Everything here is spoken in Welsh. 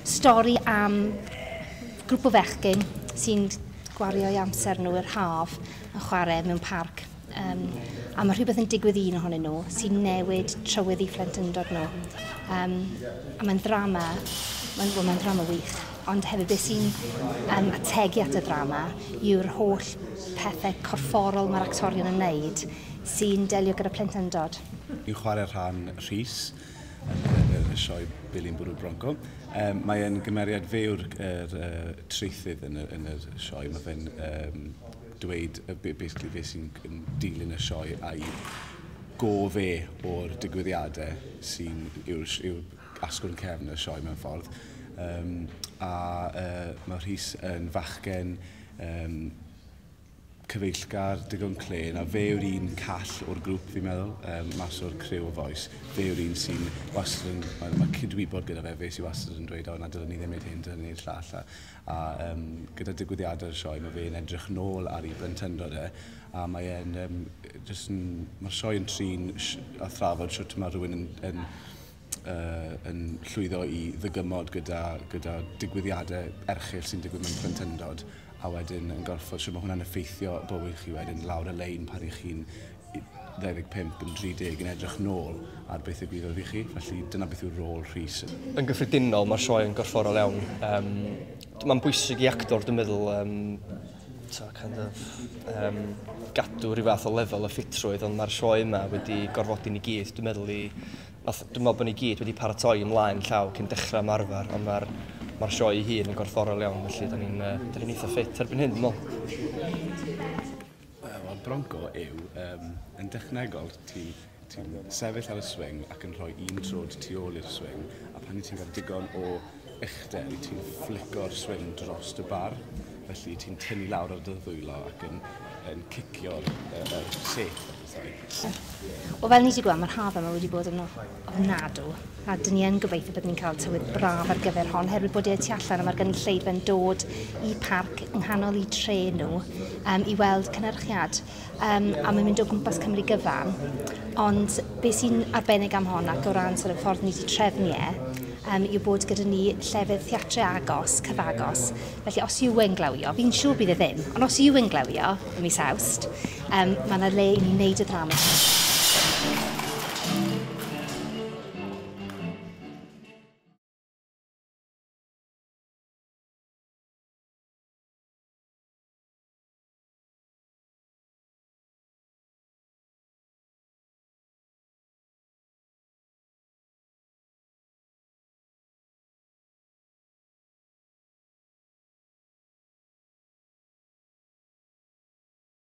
stori am grŵp o fechgyn sy'n gwario ei amser nhw yr haf yn chwarae mewn parc. A mae rhywbeth yn digwydd un ohonyn nhw sy'n newid trywydd i phlentyndod nhw. A mae'n ddrama, mae'n ddrama wych, ond hefyd beth sy'n ategu at y ddrama yw'r holl pethau corfforol mae'r actorion yn wneud sy'n delio gyda plentyndod. Ni'n chwarae rhan Rhys yn y sioe Bili'n Bwrw'r Bronco. Mae'n gymeriad fe yw'r treithydd yn y sioe. Mae fe'n dweud basically beth sy'n dilyn y sioe a'i go fe o'r digwyddiadau sy'n yw'r asgwrn cefn y sioe mewn ffordd. Mae Rhys yn fachgen cyfeillgar digon clen, a fe yw'r un call o'r grŵp, fi'n meddwl, mas o'r criw o foes. Fe yw'r un sy'n wastad yn, mae cydwybod gyda fe sy'n wastad yn dweud, na dylwn ni ddim wneud hyn, dylwn ni wneud llall. A gyda digwyddiadau'r sioe, mae fe'n edrych nôl ar ei blentyndod a mae'r sioe yn trin a thrafod siwt mae rhywun yn llwyddo i ddygymod gyda digwyddiadau erchyll sy'n digwydd mewn plentyndod, a wedyn yn gorfod sy'n mae hwnna'n effeithio bywyd chi wedyn lawr y lein pan i chi'n 25 yn 30 yn edrych nôl ar beth y gwyddoedd i chi, felly dyna beth yw'r rôl Rhys. Yn gyffredinol mae'r sioe yn gorfforol iawn. Mae'n bwysig i actor, dwi'n meddwl, gadw rhyw fath o lefel y ffitrwydd, ond mae'r sioe yma wedi gorfodi ni gyd. Dwi'n meddwl bod ni gyd wedi paratoi ymlaen llaw cyn dechrau ymarfer, ond mae'r sioe ei hun yn gorfforol iawn, felly da ni'n eitha ffit erbyn hyn, dwi'n meddwl. Wel, Bronco yw, yn dechnegol, ti'n sefyll ar y swing ac yn rhoi un trod tu ôl i'r swing, a pan ti'n cael digon o uchder, ti'n flico'r swing dros y bar, felly ti'n tynnu lawr ar dy ddwylo ac yn cicio'r set. O fel ni wedi gweld, mae'r haf yma wedi bod yn ofnadw, a dyn ni yn gobeithio bod ni'n cael tywydd braf ar gyfer hon, herwydd bod e tu allan a mae'r gynulleidfa'n dod i parc yng nghanol i tre nhw i weld cynhyrchiad. A mae'n mynd o gwmpas Cymru gyfan, ond beth sy'n arbennig am hon ac o ran ffordd ni wedi trefnu yw bod gyda ni llefydd theatrau agos, cyfagos. Felly os yw yn glawio, fi'n siŵr bydd e ddim, ond os yw yn glawio, ym mis Awst, mae yna le i ni wneud y ddrama.